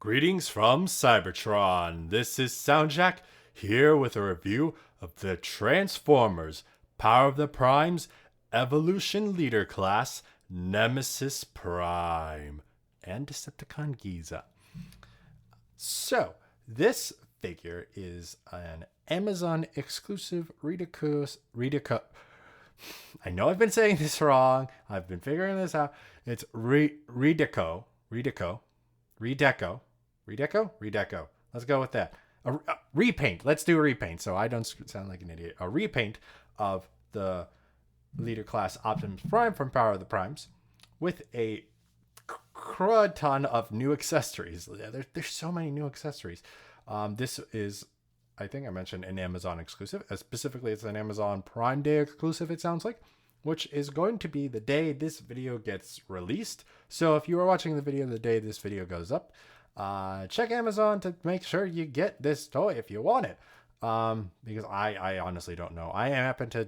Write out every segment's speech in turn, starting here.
Greetings from Cybertron. This is SoundJack here with a review of the Transformers Power of the Primes Evolution Leader Class Nemesis Prime and Decepticon Giza. So, this figure is an Amazon exclusive Redeco. I know I've been saying this wrong. I've been figuring this out. It's Redeco. Redeco. Let's go with that. A repaint. Let's do a repaint so I don't sound like an idiot. A repaint of the leader class Optimus Prime from Power of the Primes with a crud ton of new accessories. There's so many new accessories. This is, I think I mentioned, an Amazon exclusive. Specifically, it's an Amazon Prime Day exclusive, it sounds like, which is going to be the day this video gets released. So if you are watching the video the day this video goes up, check Amazon to make sure you get this toy if you want it. Because I honestly don't know. I happen to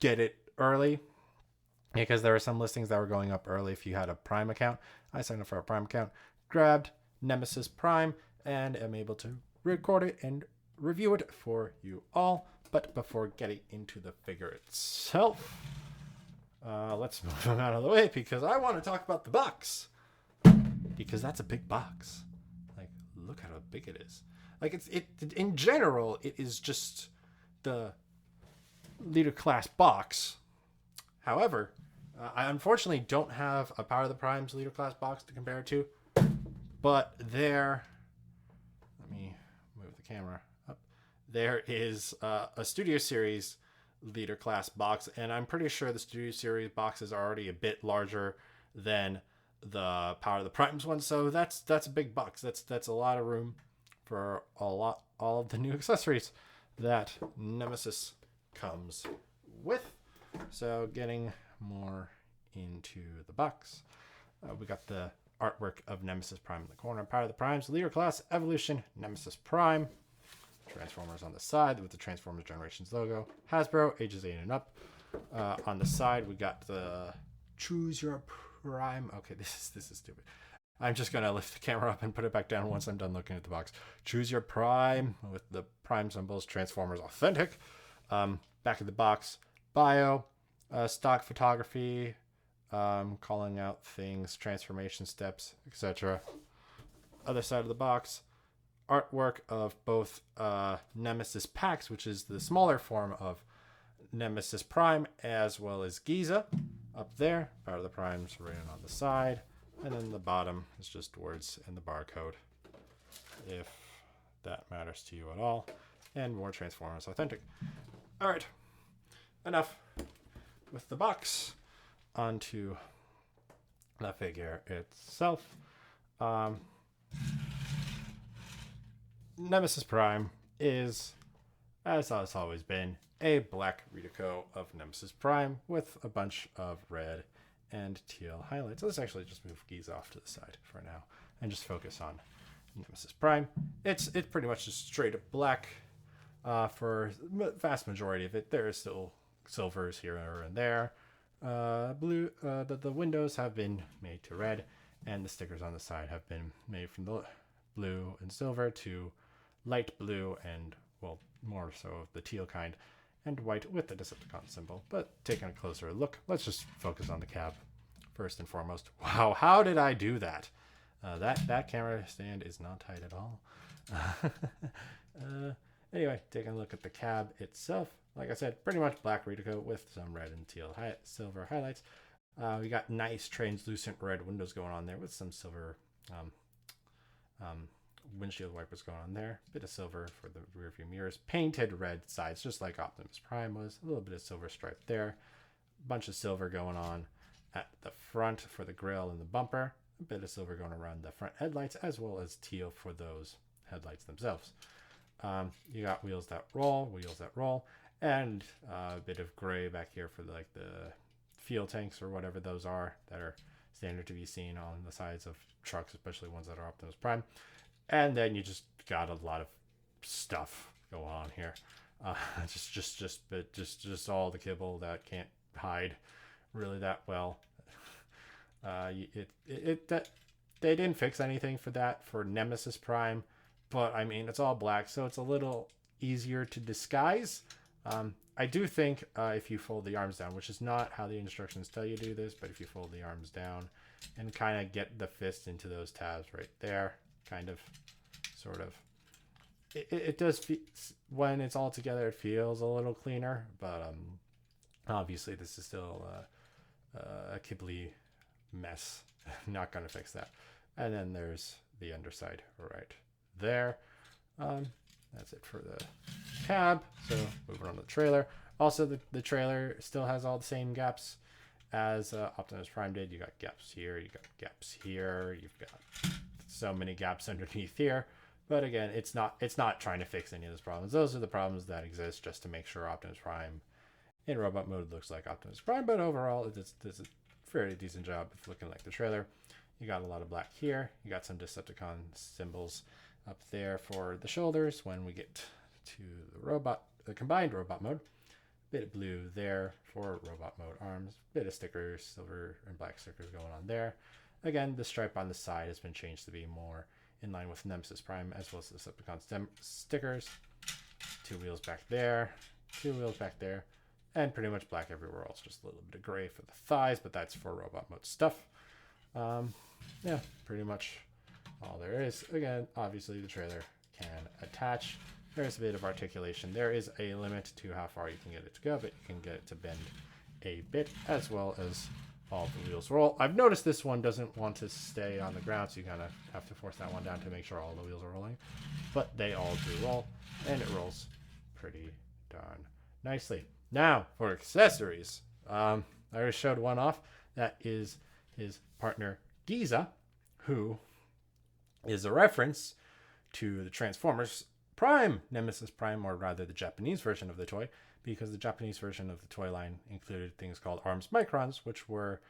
get it early because there were some listings that were going up early if you had a Prime account. I signed up for a Prime account, grabbed Nemesis Prime, and am able to record it and review it for you all. But before getting into the figure itself, let's move them out of the way because I want to talk about the box. Because that's a big box. Like, look how big it is. Like, it in general, it is just the leader class box. However, I unfortunately don't have a Power of the Primes leader class box to compare it to. But let me move the camera up. There is a Studio Series leader class box, and I'm pretty sure the Studio Series boxes are already a bit larger than the Power of the Primes one, so that's a big box. That's a lot of room for all of the new accessories that Nemesis comes with. So getting more into the box, we got the artwork of Nemesis Prime in the corner. Power of the Primes leader class evolution Nemesis Prime. Transformers on the side with the Transformers Generations logo. Hasbro, ages 8 and up. On the side, we got the Choose Your Prime. Okay, this is stupid. I'm just gonna lift the camera up and put it back down once I'm done looking at the box. Choose Your Prime with the Prime symbols. Transformers Authentic. Back of the box, bio, stock photography, calling out things, transformation steps, etc. Other side of the box, artwork of both Nemesis Pax, which is the smaller form of Nemesis Prime, as well as Giza up there. Power of the Primes written on the side, and then the bottom is just words and the barcode, if that matters to you at all. And more Transformers Authentic. All right, enough with the box. Onto the figure itself. Nemesis Prime is, as it's always been, a black redeco of Nemesis Prime with a bunch of red and teal highlights. Let's actually just move Giza off to the side for now and just focus on Nemesis Prime. It's pretty much just straight up black for the vast majority of it. There is still silvers here and there. Blue. The windows have been made to red, and the stickers on the side have been made from the blue and silver to light blue and, well, more so of the teal kind, and white with the Decepticon symbol. But taking a closer look, let's just focus on the cab first and foremost. Wow, how did I do that? That camera stand is not tight at all. Anyway, taking a look at the cab itself. Like I said, pretty much black redeco with some red and teal silver highlights. We got nice translucent red windows going on there with some silver windshield wipers going on there. Bit of silver for the rear view mirrors. Painted red sides, just like Optimus Prime was. A little bit of silver stripe there. Bunch of silver going on at the front for the grille and the bumper. A bit of silver going around the front headlights, as well as teal for those headlights themselves. You got wheels that roll, and a bit of gray back here for like the fuel tanks or whatever those are that are standard to be seen on the sides of trucks, especially ones that are Optimus Prime. And then you just got a lot of stuff going on here. Just all the kibble that can't hide really that well. they didn't fix anything for that for Nemesis Prime, but I mean, it's all black, so it's a little easier to disguise. I do think if you fold the arms down, which is not how the instructions tell you to do this, but if you fold the arms down and kind of get the fist into those tabs right there, kind of, sort of, it does, when it's all together, it feels a little cleaner, but obviously this is still a Ghibli mess. Not going to fix that. And then there's the underside right there. That's it for the cab. So moving on to the trailer. Also, the trailer still has all the same gaps as Optimus Prime did. You got gaps here, you got gaps here, you've got so many gaps underneath here. But again, it's not trying to fix any of those problems. Those are the problems that exist just to make sure Optimus Prime in robot mode looks like Optimus Prime. But overall, it's a fairly decent job of looking like the trailer. You got a lot of black here. You got some Decepticon symbols up there for the shoulders when we get to the combined robot mode. Bit of blue there for robot mode arms. Bit of stickers, silver and black stickers going on there. Again, the stripe on the side has been changed to be more in line with Nemesis Prime as well as the Decepticon stickers. 2 wheels back there, 2 wheels back there, and pretty much black everywhere else. Just a little bit of gray for the thighs, but that's for robot mode stuff. Yeah, pretty much all there is. Again, obviously the trailer can attach. There's a bit of articulation. There is a limit to how far you can get it to go, but you can get it to bend a bit, as well as all the wheels roll. I've noticed this one doesn't want to stay on the ground, so you kind of have to force that one down to make sure all the wheels are rolling. But they all do roll, and it rolls pretty darn nicely. Now, for accessories. I already showed one off. That is his partner, Giza, who is a reference to the Transformers Prime, Nemesis Prime, or rather the Japanese version of the toy, because the Japanese version of the toy line included things called Arms Microns, which were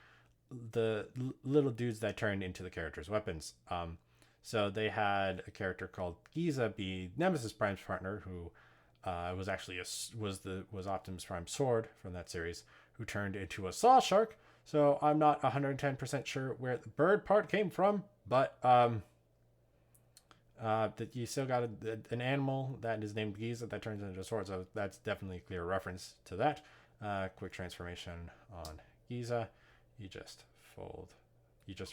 the little dudes that turned into the characters' weapons. So they had a character called Giza be Nemesis Prime's partner, who was actually was Optimus Prime's sword from that series, who turned into a saw shark. So I'm not 110% sure where the bird part came from, but that you still got an animal that is named Giza that turns into a sword, so that's definitely a clear reference to that. Quick transformation on Giza. You just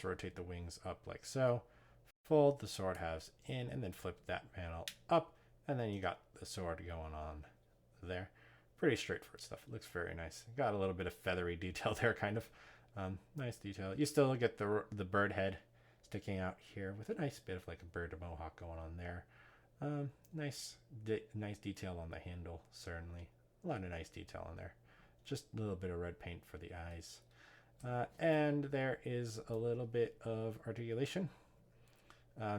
rotate the wings up like so, fold the sword halves in, and then flip that panel up, and then you got the sword going on there. Pretty straightforward stuff. It looks very nice. Got a little bit of feathery detail there, kind of. Nice detail. You still get the bird head sticking out here with a nice bit of like a bird mohawk going on there. Nice detail on the handle, certainly. A lot of nice detail on there. Just a little bit of red paint for the eyes. And there is a little bit of articulation.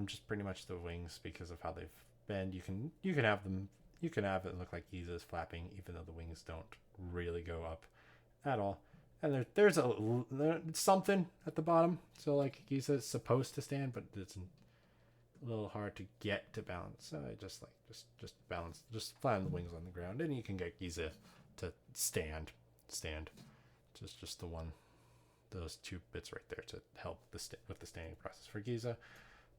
Just pretty much the wings because of how they've been. You can have them. You can have it look like Giza's flapping, even though the wings don't really go up at all. And there's something at the bottom, so like Giza's supposed to stand, but it's a little hard to get to balance. So I just balance, just flatten the wings on the ground, and you can get Giza to stand. Just the one, those 2 bits right there to help with the standing process for Giza.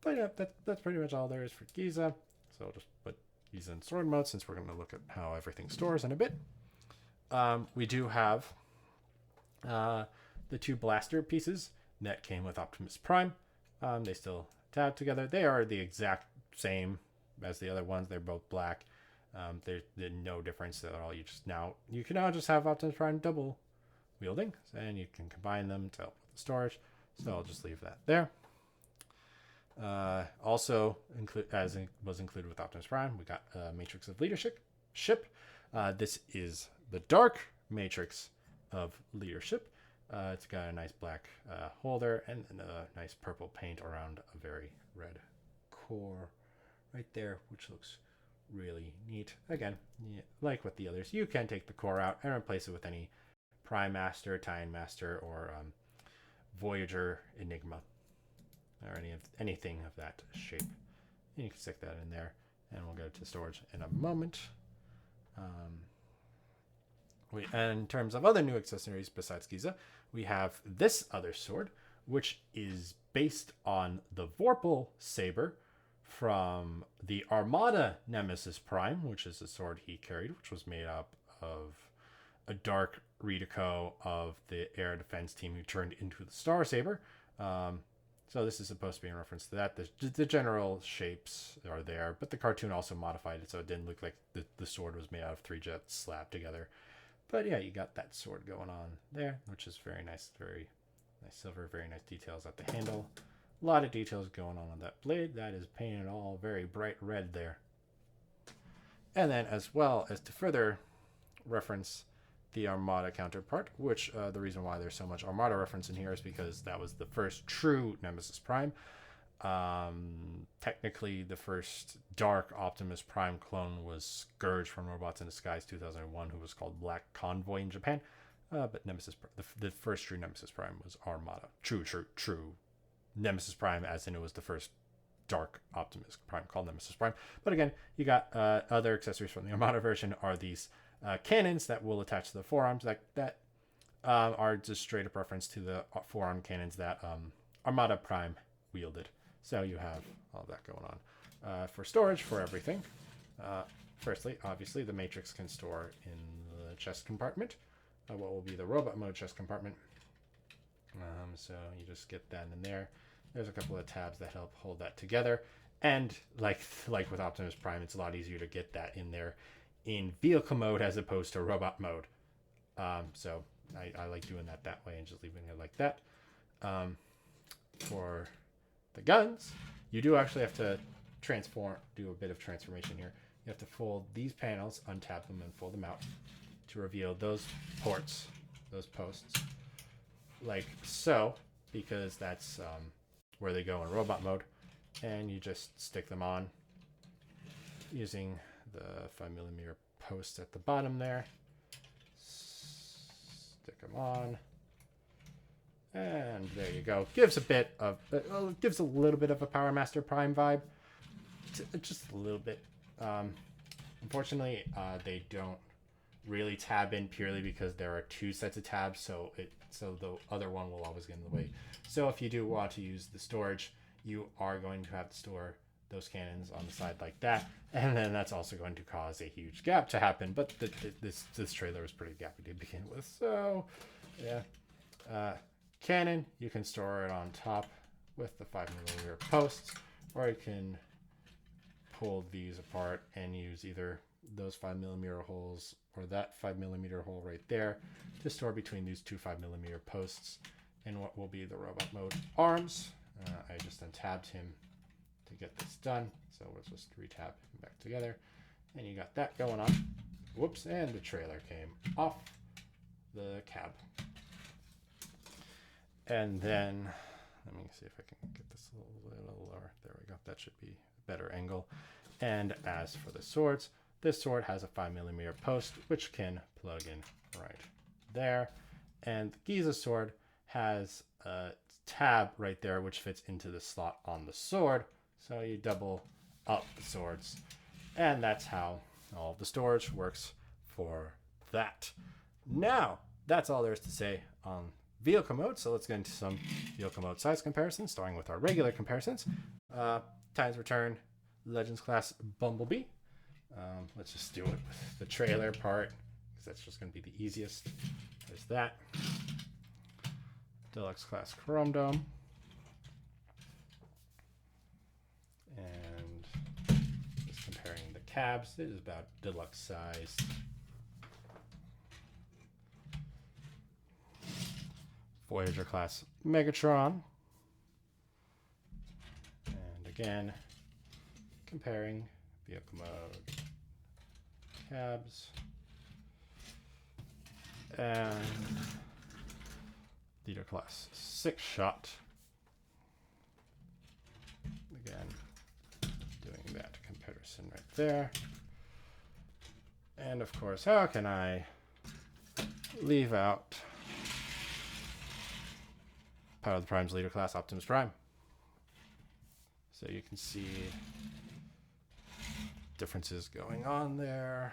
But yeah, that's pretty much all there is for Giza. So I'll just put Giza in sword mode since we're going to look at how everything stores in a bit. We do have the 2 blaster pieces that came with Optimus Prime. They still tab together. They are the exact same as the other ones. They're both black. There's no difference at all. You can now just have Optimus Prime double wielding, and you can combine them to help with the storage. So I'll just leave that there. Also, as was included with Optimus Prime, we got a Matrix of Leadership. This is the Dark Matrix of Leadership. It's got a nice black holder and a nice purple paint around a very red core right there, which looks really neat. Again, like with the others, you can take the core out and replace it with any Prime Master, Titan Master, or Voyager Enigma, or anything of that shape. And you can stick that in there, and we'll go to storage in a moment. And in terms of other new accessories besides Giza, we have this other sword, which is based on the Vorpal Saber from the Armada Nemesis Prime, which is the sword he carried, which was made up of a dark redeco of the air defense team who turned into the Star Saber. So this is supposed to be in reference to that. The general shapes are there, but the cartoon also modified it so it didn't look like the sword was made out of 3 jets slapped together. But yeah, you got that sword going on there, which is very nice. Very nice silver, very nice details at the handle. A lot of details going on that blade. That is painted all very bright red there. And then as well as to further reference the Armada counterpart, which the reason why there's so much Armada reference in here is because that was the first true Nemesis Prime. Technically, the first dark Optimus Prime clone was Scourge from Robots in Disguise 2001, who was called Black Convoy in Japan. But Nemesis, the first true Nemesis Prime was Armada. True Nemesis Prime, as in it was the first dark Optimus Prime called Nemesis Prime. But again, you got other accessories from the Armada version are these cannons that will attach to the forearms that are just straight up reference to the forearm cannons that Armada Prime wielded. So you have all of that going on. For storage for everything, firstly, obviously, the Matrix can store in the chest compartment, what will be the robot mode chest compartment. So you just get that in there. There's a couple of tabs that help hold that together. And like with Optimus Prime, it's a lot easier to get that in there in vehicle mode as opposed to robot mode. So I like doing that way and just leaving it like that. For the guns, you do actually have to do a bit of transformation here. You have to fold these panels, untap them, and fold them out to reveal those ports, those posts, like so, because that's where they go in robot mode. And you just stick them on using the 5mm post at the bottom there. Stick them on. And there you go. Gives a little bit of a Power Master Prime vibe. Just a little bit. Unfortunately, they don't really tab in purely because there are 2 sets of tabs, so the other one will always get in the way. So if you do want to use the storage, you are going to have to store those cannons on the side like that, and then that's also going to cause a huge gap to happen. But this trailer is pretty gappy to begin with, so yeah. Cannon, you can store it on top with the 5mm posts, or you can pull these apart and use either those 5mm holes or that 5mm hole right there to store between these 2 5mm posts in what will be the robot mode arms. I just untabbed him to get this done, so let's just retab him back together, and you got that going on. Whoops, and the trailer came off the cab. And then, let me see if I can get this a little lower. There we go. That should be a better angle. And as for the swords, this sword has a 5mm post, which can plug in right there. And the Giza sword has a tab right there, which fits into the slot on the sword. So you double up the swords. And that's how all the storage works for that. Now, that's all there is to say on vehicle mode, so let's get into some vehicle mode size comparisons, starting with our regular comparisons. Times return Legends class Bumblebee. Let's just do it with the trailer part, because that's just going to be the easiest. There's that. Deluxe class Chrome Dome. And just comparing the cabs, it is about deluxe size. Voyager class Megatron. And again, comparing vehicle mode cabs. And Leader class 6-shot. Again, doing that comparison right there. And of course, how can I leave out Power of the Prime's Leader class Optimus Prime? So you can see differences going on there.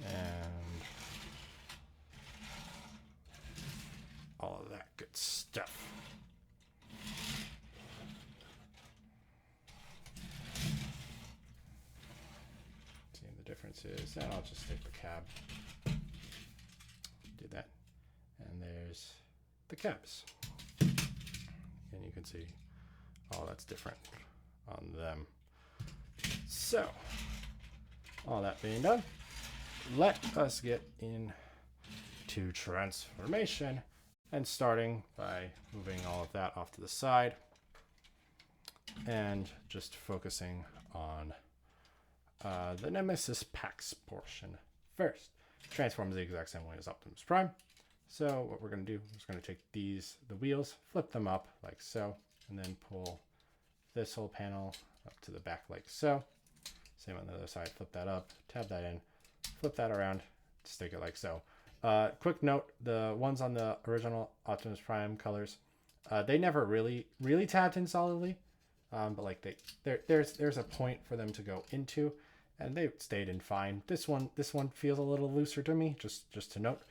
And all of that good stuff. differences, and I'll just take the cab. Do that. And there's the cabs. And you can see all that's different on them. So, all that being done, let us get into transformation, and starting by moving all of that off to the side and just focusing on the Nemesis Pax portion first. Transforms the exact same way as Optimus Prime. So what we're going to do is going to take the wheels, flip them up like so, and then pull this whole panel up to the back like so. Same on the other side, flip that up, tab that in, flip that around, stick it like so. Quick note, the ones on the original Optimus Prime colors, they never really tabbed in solidly, but like there's a point for them to go into, and they stayed in fine. This one feels a little looser to me, just to note.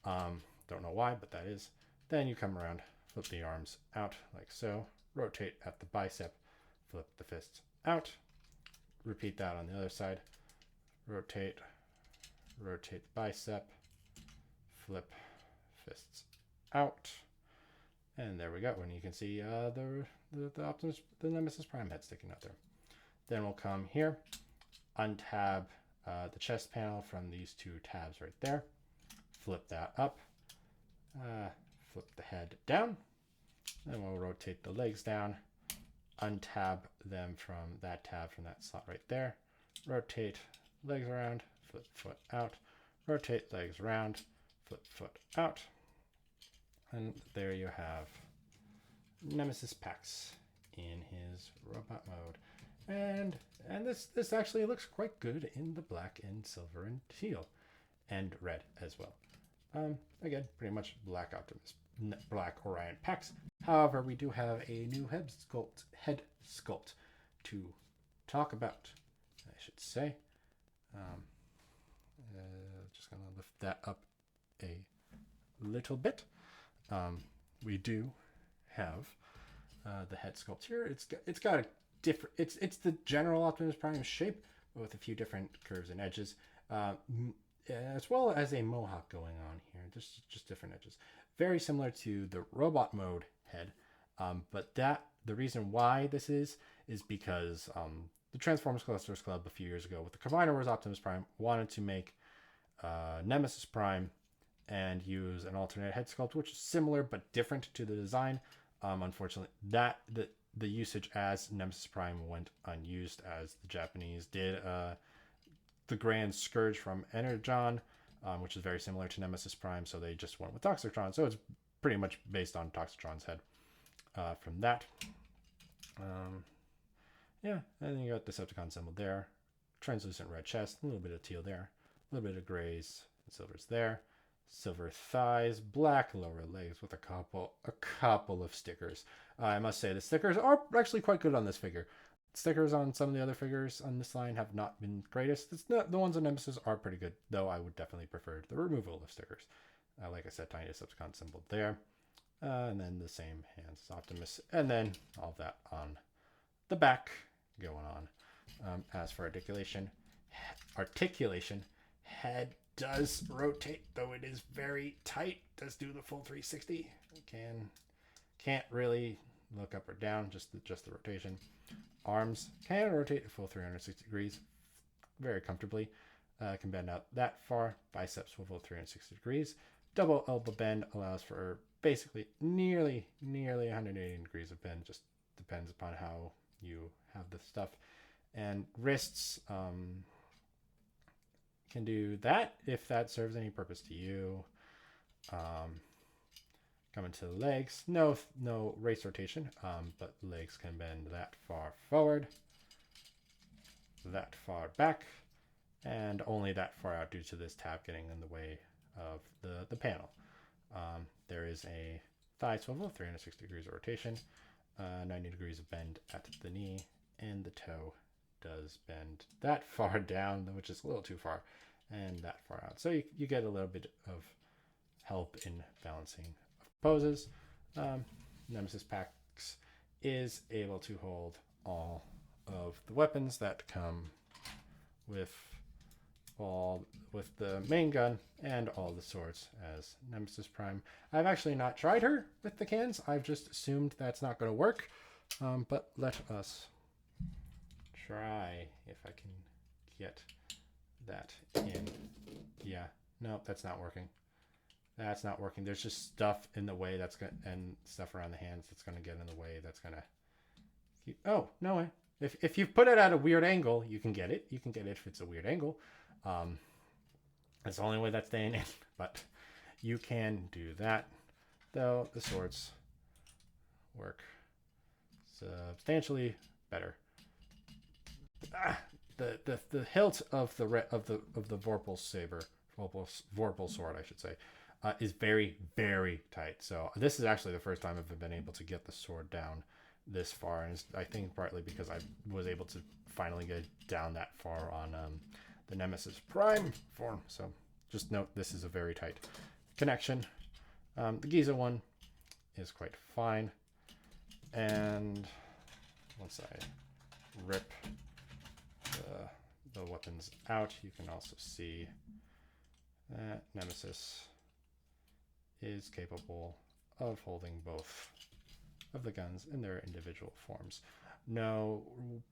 Don't know why, but that is. Then you come around, flip the arms out like so, rotate at the bicep, flip the fists out. Repeat that on the other side. Rotate the bicep, flip fists out, and there we go. And you can see the Nemesis Prime head sticking out there. Then we'll come here, untab the chest panel from these two tabs right there, flip that up, flip the head down, then we'll rotate the legs down, untab them from that tab from that slot right there, rotate legs around, flip foot out, rotate legs around, flip foot out, and there you have Nemesis Pax in his robot mode. And this actually looks quite good in the black and silver and teal and red as well. Again, pretty much black Optimus, black Orion Pax. However, we do have a new head sculpt to talk about, I should say. Just gonna lift that up a little bit. We do have the head sculpt here. It's got a different. It's the general Optimus Prime shape, but with a few different curves and edges, as well as a mohawk going on here. Just different edges. Very similar to the robot mode head, but the reason why this is because the Transformers Collectors Club a few years ago with the Combiner Wars Optimus Prime wanted to make Nemesis Prime and use an alternate head sculpt, which is similar but different to the design. Unfortunately, the usage as Nemesis Prime went unused, as the Japanese did the Grand Scourge from Energon, which is very similar to Nemesis Prime, so they just went with Toxitron. So it's pretty much based on Toxitron's head from that. Yeah, and then you got Decepticon symbol there, translucent red chest, a little bit of teal there, a little bit of grays and silvers there, silver thighs, black lower legs with a couple of stickers. I must say the stickers are actually quite good on this figure. Stickers on some of the other figures on this line have not been greatest. The ones on Nemesis are pretty good, though I would definitely prefer the removal of stickers. Like I said, tiny Decepticon symbol there. And then the same hands as Optimus. And then all of that on the back going on. As for articulation, head does rotate, though it is very tight. Does do the full 360. Can't really look up or down, just the rotation. Arms can rotate a full 360 degrees very comfortably. Can bend out that far. Biceps swivel 360 degrees. Double elbow bend allows for basically nearly 180 degrees of bend. Just depends upon how you have the stuff. And wrists can do that if that serves any purpose to you. Coming to the legs, no race rotation, but legs can bend that far forward, that far back, and only that far out due to this tab getting in the way of the panel. There is a thigh swivel, 360 degrees of rotation, 90 degrees of bend at the knee, and the toe does bend that far down, which is a little too far, and that far out. So you get a little bit of help in balancing poses. Nemesis Pax is able to hold all of the weapons that come with all with the main gun and all the swords as Nemesis Prime. I've actually not tried her with the cans. I've just assumed that's not going to work. But let us try if I can get that in. Yeah, no, that's not working. That's not working. There's just stuff in the way that's going to, and stuff around the hands that's going to get in the way. That's going to keep, oh, no way. If you put it at a weird angle, you can get it. You can get it if it's a weird angle. That's the only way that's staying in, but you can do that. Though the swords work substantially better. The hilt of the Vorpal saber, Vorpal sword, I should say, is very, very tight. So this is actually the first time I've been able to get the sword down this far, and I think partly because I was able to finally get down that far on the Nemesis Prime form. So just note this is a very tight connection. The Giza one is quite fine, and once I rip the weapons out, you can also see that Nemesis is capable of holding both of the guns in their individual forms. No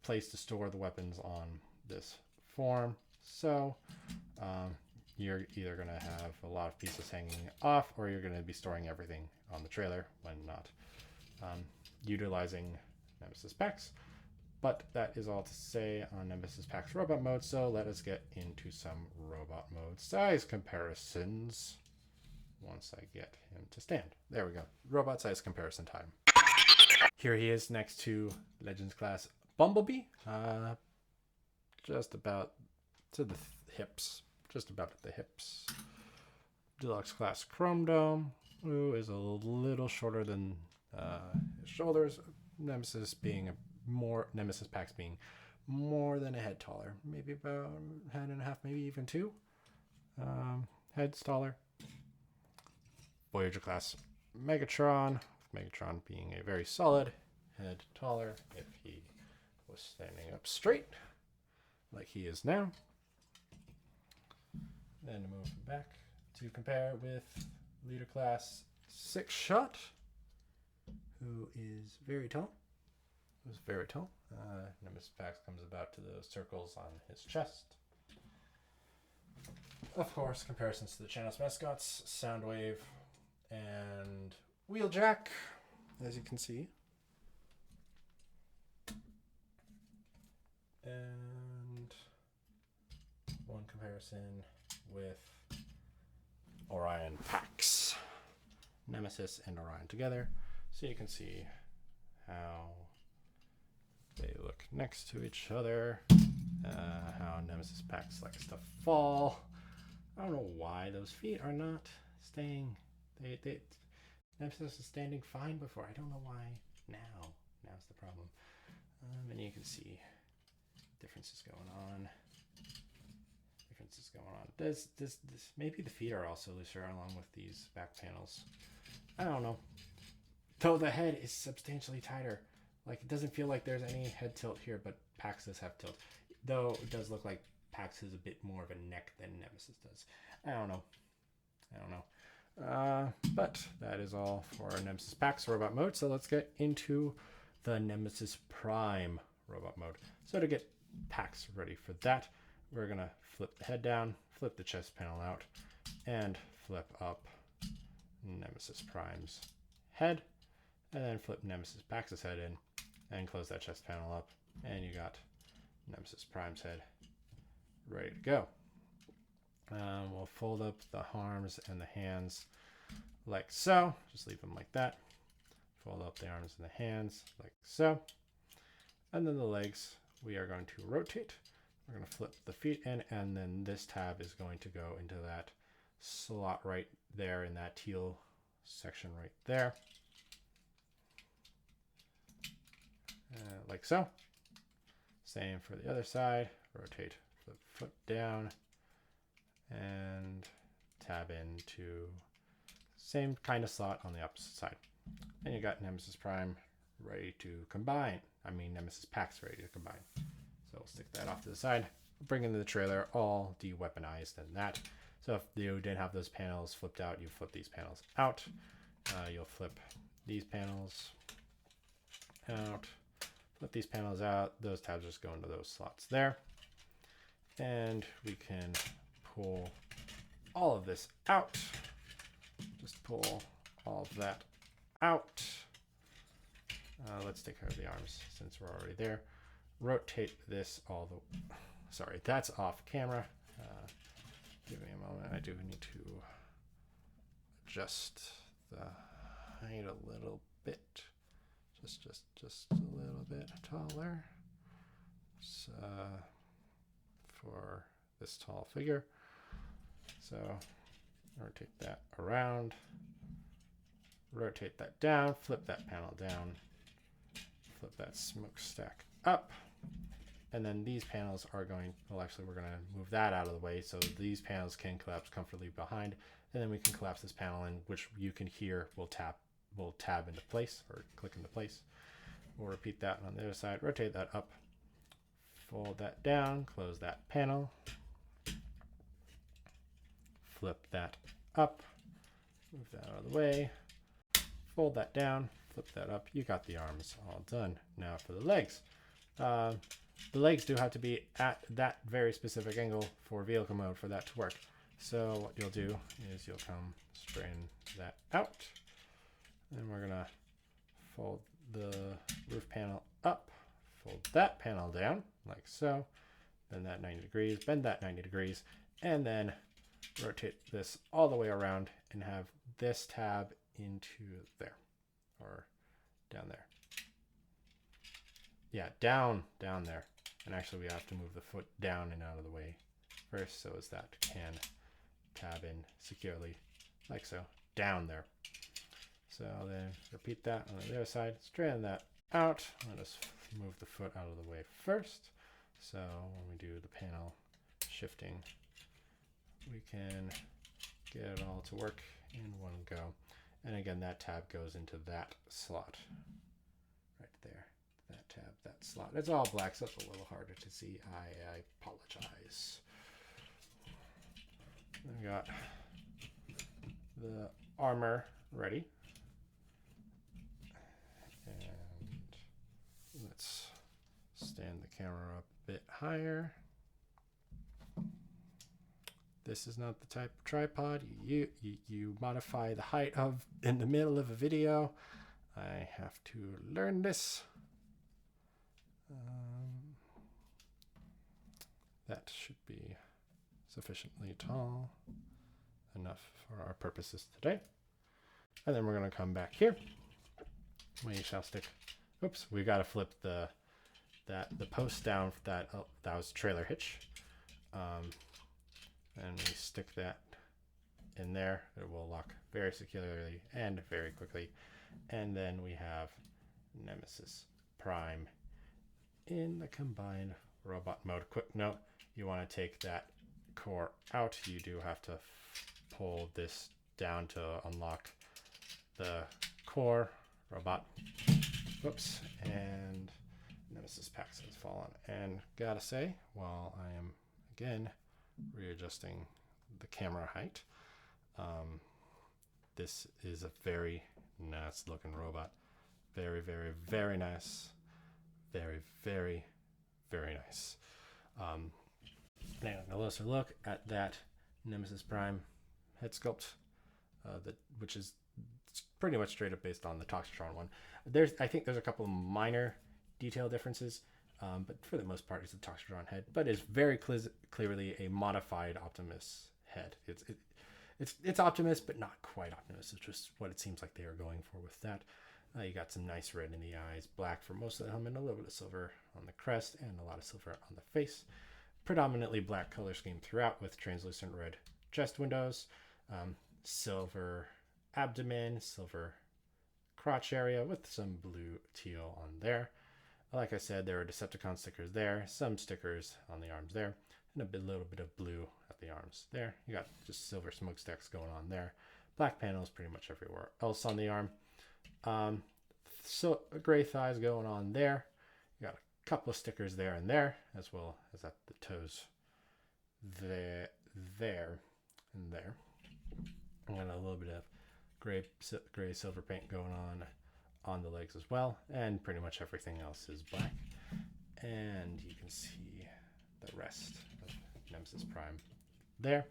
place to store the weapons on this form, so you're either going to have a lot of pieces hanging off, or you're going to be storing everything on the trailer when not utilizing Nemesis Pax. But that is all to say on Nemesis Pax robot mode, so let us get into some robot mode size comparisons once I get him to stand. There we go. Robot size comparison time. Here he is next to Legends class Bumblebee. Just about to the hips. Just about at the hips. Deluxe class Chrome Dome, who is a little shorter than his shoulders. Nemesis Pax being more than a head taller. Maybe about a head and a half, maybe even two. Heads taller. Voyager class Megatron being a very solid head taller if he was standing up straight like he is now. Then to move back to compare with leader class 6-Shot, who is very tall. Nemesis Pax comes about to those circles on his chest. Of course, comparisons to the channel's mascots, Soundwave and Wheeljack, as you can see. And one comparison with Orion Pax. Nemesis and Orion together, so you can see how they look next to each other. How Nemesis Pax likes to fall. I don't know why those feet are not staying. Nemesis is standing fine before. I don't know why now. Now's the problem. And you can see differences going on. This maybe the feet are also looser along with these back panels. I don't know. Though the head is substantially tighter. Like, it doesn't feel like there's any head tilt here, but Pax does have tilt. Though it does look like Pax has a bit more of a neck than Nemesis does. I don't know. But that is all for Nemesis Pax robot mode. So let's get into the Nemesis Prime robot mode. So to get Pax ready for that, we're going to flip the head down, flip the chest panel out, and flip up Nemesis Prime's head, and then flip Nemesis Pax's head in, and close that chest panel up, and you got Nemesis Prime's head ready to go. We'll fold up the arms and the hands like so. Just leave them like that. Fold up the arms and the hands like so. And then the legs we are going to rotate. We're going to flip the feet in, and then this tab is going to go into that slot right there in that teal section right there. Like so. Same for the other side. Rotate, flip foot down, and tab into same kind of slot on the opposite side. And you got Nemesis Prime ready to combine. Nemesis Pax ready to combine. So we'll stick that off to the side. bring into the trailer all de-weaponized and that. So if you didn't have those panels flipped out, you flip these panels out. You'll flip these panels out, flip these panels out. Those tabs just go into those slots there. And we can pull all of this out. Just pull all of that out. Let's take care of the arms since we're already there. Rotate this all the... Sorry, that's off camera. Give me a moment. I do need to adjust the height a little bit. Just a little bit taller. So, for this tall figure. So rotate that around. Rotate that down. Flip that panel down. Flip that smokestack up. And then these panels are going, well, actually, we're going to move that out of the way so these panels can collapse comfortably behind. And then we can collapse this panel in, which you can hear will tab into place or click into place. We'll repeat that on the other side. Rotate that up. Fold that down. Close that panel. Flip that up. Move that out of the way. Fold that down. Flip that up. You got the arms all done. Now for the legs. The legs do have to be at that very specific angle for vehicle mode for that to work. So what you'll do is you'll come straighten that out. And we're gonna fold the roof panel up, fold that panel down like so, bend that 90 degrees, bend that 90 degrees, and then rotate this all the way around and have this tab into there or down there. Yeah, down there. And actually we have to move the foot down and out of the way first so as that can tab in securely like so, down there. So then repeat that on the other side, straighten that out. Let us move the foot out of the way first. So when we do the panel shifting, we can get it all to work in one go. And again, that tab goes into that slot right there. That tab, that slot. It's all black, so it's a little harder to see. I apologize. We got the armor ready. And let's stand the camera up a bit higher. This is not the type of tripod you modify the height of in the middle of a video. I have to learn this. That should be sufficiently tall enough for our purposes today. And then we're going to come back here. We shall stick. Oops, we got to flip the post down for that. Oh, that was trailer hitch. And we stick that in there. It will lock very securely and very quickly. And then we have Nemesis Prime in the combined robot mode. Quick note, you want to take that core out. You do have to pull this down to unlock the core robot. Whoops, and Nemesis Pax has fallen. And gotta say, while I am again readjusting the camera height, this is a very nice looking robot. Very, very, very nice. Very, very, very nice. Now a closer look at that Nemesis Prime head sculpt, which is pretty much straight up based on the Toxitron one. I think there's a couple of minor detail differences, but for the most part, it's a Toxitron head. But it's very clearly a modified Optimus head. It's Optimus, but not quite Optimus. It's just what it seems like they are going for with that. You got some nice red in the eyes, black for most of the helmet, a little bit of silver on the crest, and a lot of silver on the face. Predominantly black color scheme throughout with translucent red chest windows, silver abdomen, silver crotch area with some blue teal on there. Like I said, there are Decepticon stickers there, some stickers on the arms there, and a little bit of blue at the arms there. You got just silver smokestacks going on there. Black panels pretty much everywhere else on the arm. So gray thighs going on there. You got a couple of stickers there and there, as well as at the toes there, and there. And a little bit of gray silver paint going on the legs as well, and pretty much everything else is black. And you can see the rest of Nemesis Prime there.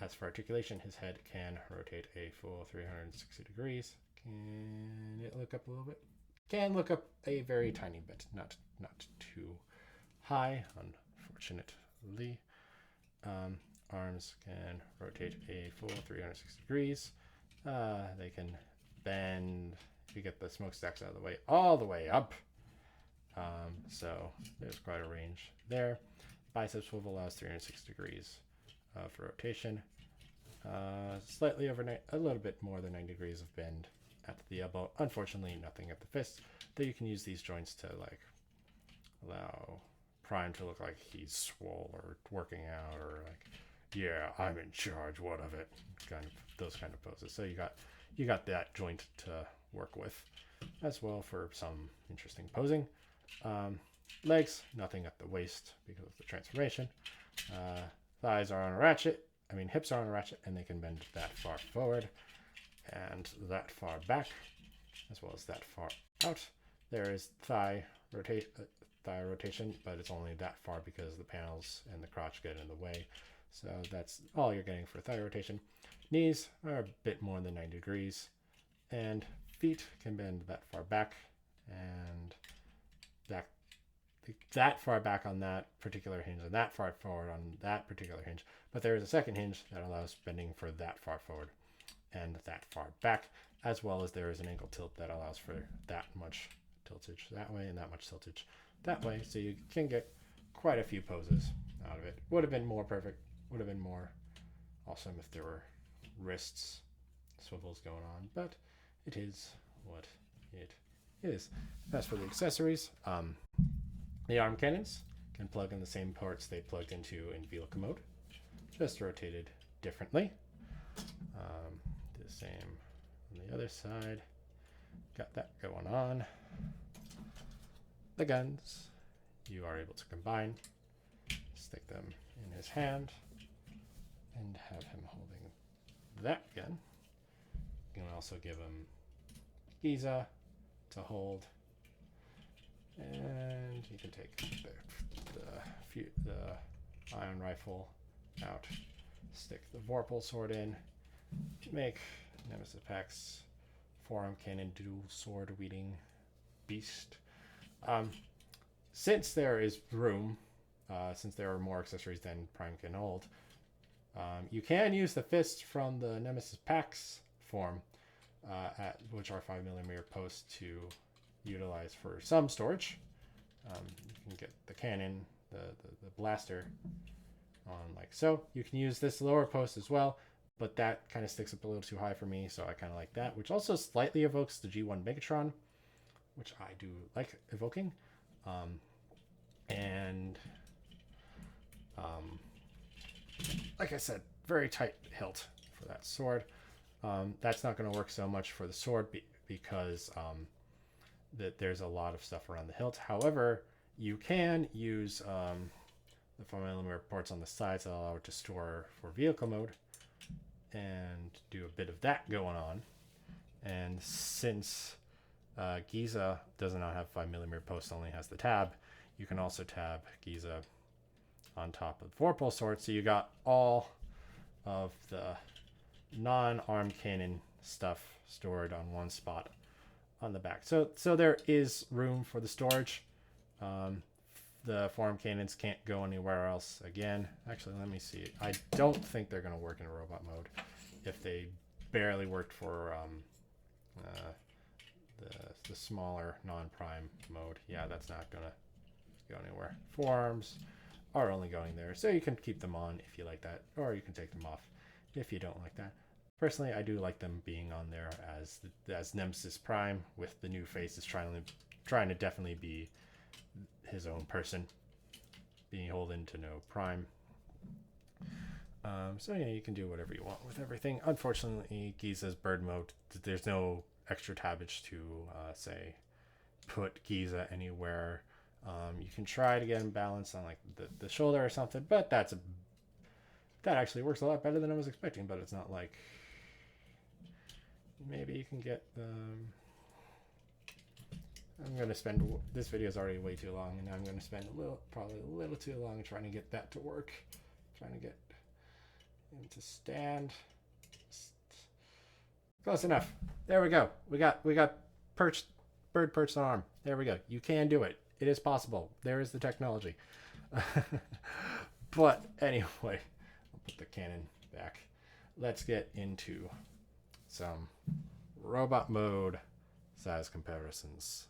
As for articulation, his head can rotate a full 360 degrees. Can it look up a little bit? Can look up a very tiny bit, not too high, unfortunately. Arms can rotate a full 360 degrees. They can bend, if you get the smokestacks out of the way, all the way up. So there's quite a range there. Bicep swivel allows 360 degrees for rotation. Slightly over, a little bit more than 90 degrees of bend at the elbow. Unfortunately, nothing at the fist. Though you can use these joints to like allow Prime to look like he's swole or working out, or like, yeah, I'm in charge. What of it? Kind of those kind of poses. So you got that joint to work with as well for some interesting posing. Legs, nothing at the waist because of the transformation. Thighs are on a ratchet. Hips are on a ratchet, and they can bend that far forward and that far back, as well as that far out. There is thigh rotation, but it's only that far because the panels and the crotch get in the way. So that's all you're getting for thigh rotation. Knees are a bit more than 90 degrees, and feet can bend that far back and that far back on that particular hinge and that far forward on that particular hinge. But there is a second hinge that allows bending for that far forward and that far back, as well as there is an ankle tilt that allows for that much tiltage that way and that much tiltage that way. So you can get quite a few poses out of it. Would have been more perfect, would have been more awesome if there were wrists swivels going on, but it is what it is. As for the accessories, the arm cannons can plug in the same ports they plugged into in vehicle mode, just rotated differently. The same on the other side. Got that going on. The guns, you are able to combine, stick them in his hand, and have him holding that gun. You can also give him Giza to hold, and you can take the ion rifle out, stick the Vorpal sword in, make Nemesis Pax forearm cannon dual sword wielding beast. Since there is room, since there are more accessories than Prime can hold, you can use the fists from the Nemesis Pax form, which are 5mm posts, to utilize for some storage. You can get the cannon, the blaster on like so. You can use this lower post as well, but that kind of sticks up a little too high for me, so I kind of like that, which also slightly evokes the G1 Megatron, which I do like evoking. Like I said, very tight hilt for that sword. That's not going to work so much for the sword because there's a lot of stuff around the hilt. However, you can use the 4mm ports on the sides that allow it to store for vehicle mode and do a bit of that going on. And since Giza does not have 5mm posts, only has the tab, you can also tab Giza on top of the Vorpal sword. So you got all of the non-arm cannon stuff stored on one spot on the back. So there is room for the storage. The forearm cannons can't go anywhere else again. Actually, let me see. I don't think they're going to work in robot mode. If they barely worked for the smaller non-prime mode, yeah, that's not going to go anywhere. Forearms are only going there, so you can keep them on if you like that, or you can take them off if you don't like that. Personally, I do like them being on there as Nemesis Prime, with the new faces trying to definitely be his own person, being beholden to no Prime. So yeah, you can do whatever you want with everything. Unfortunately, Giza's bird mode, there's no extra tabbage to say put Giza anywhere You can try to get him balanced on like the shoulder or something, but that actually works a lot better than I was expecting. But it's not like maybe you can get the. I'm gonna spend this video is already way too long, and I'm gonna spend probably a little too long trying to get that to work, trying to get him to stand. Close enough. There we go. We got bird perched on arm. There we go. You can do it. It is possible. There is the technology. But anyway, I'll put the cannon back. Let's get into some robot mode size comparisons.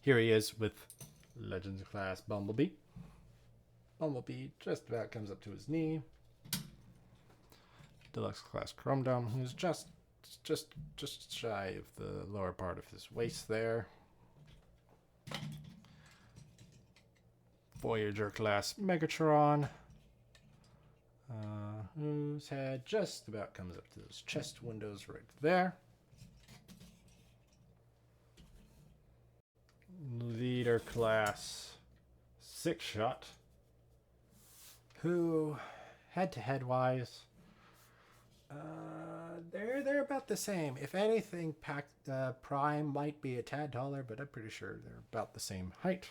Here he is with Legends class Bumblebee. Bumblebee just about comes up to his knee. Deluxe class Chrome Dome, who's just shy of the lower part of his waist there. Voyager class Megatron, whose head just about comes up to those chest windows right there. Leader class Six Shot, who head-to-head wise, they're about the same. If anything, Prime might be a tad taller, but I'm pretty sure they're about the same height.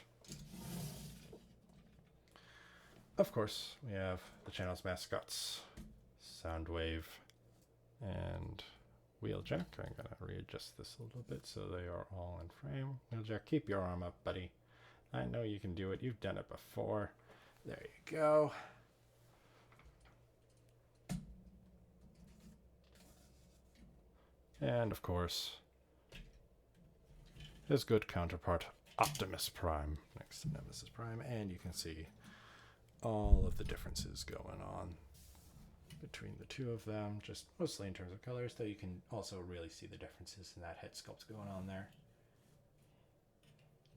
Of course, we have the channel's mascots, Soundwave and Wheeljack. I'm going to readjust this a little bit so they are all in frame. Wheeljack, keep your arm up, buddy. I know you can do it. You've done it before. There you go. And of course, his good counterpart, Optimus Prime, next to Nemesis Prime. And you can see all of the differences going on between the two of them, just mostly in terms of colors, though you can also really see the differences in that head sculpt going on there.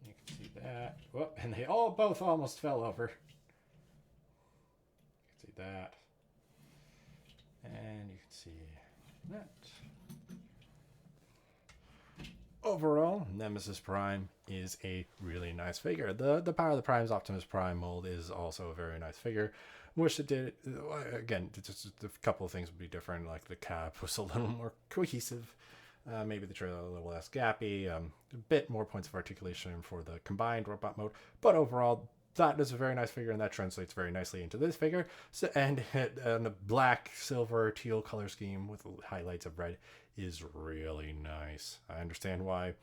You can see that. Whoop, and they both almost fell over. You can see that. And you can see that. Overall, Nemesis Prime is a really nice figure. The Power of the Prime's Optimus Prime mold is also a very nice figure. Wish it did, again, just a couple of things would be different, like the cap was a little more cohesive, maybe the trailer a little less gappy, a bit more points of articulation for the combined robot mode, but overall, that is a very nice figure, and that translates very nicely into this figure. So, and a black, silver, teal color scheme with highlights of red is really nice. I understand why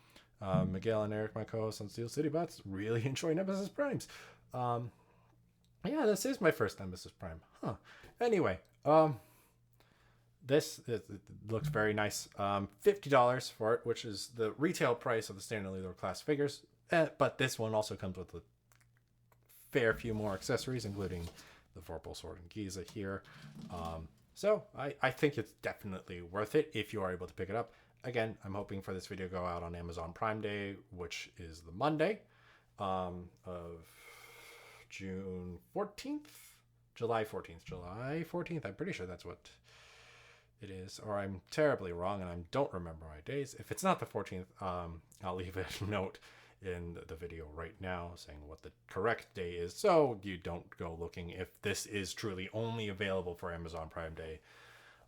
Miguel and Eric, my co-hosts on Steel City Bots, really enjoy Nemesis Primes. Yeah, this is my first Nemesis Prime. Huh. Anyway, this it looks very nice. $50 for it, which is the retail price of the standard leader class figures. But this one also comes with a fair few more accessories, including the Vorpal Sword and Giza here. So I think it's definitely worth it if you are able to pick it up. Again, I'm hoping for this video to go out on Amazon Prime Day, which is the Monday of June 14th? July 14th. I'm pretty sure that's what it is. Or I'm terribly wrong and I don't remember my days. If it's not the 14th, I'll leave a note in the video right now saying what the correct day is, so you don't go looking if this is truly only available for Amazon Prime Day.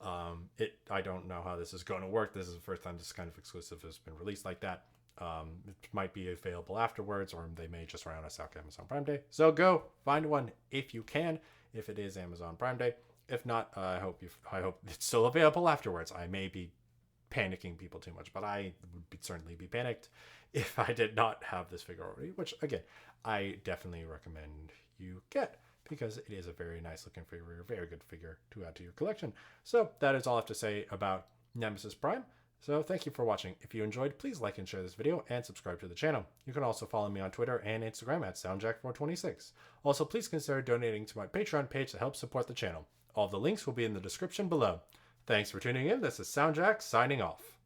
I don't know how this is going to work. This is the first time this kind of exclusive has been released like that. It might be available afterwards, or they may just round us out to Amazon Prime Day. So go find one if you can, if it is Amazon Prime Day. If not, I hope it's still available afterwards. I may be panicking people too much, but I would certainly be panicked if I did not have this figure already, which again, I definitely recommend you get, because it is a very nice looking figure, a very good figure to add to your collection. So that is all I have to say about Nemesis Prime. So thank you for watching. If you enjoyed, please like and share this video and subscribe to the channel. You can also follow me on Twitter and Instagram at SoundJack426. Also, please consider donating to my Patreon page to help support the channel. All of the links will be in the description below. Thanks for tuning in. This is SoundJack signing off.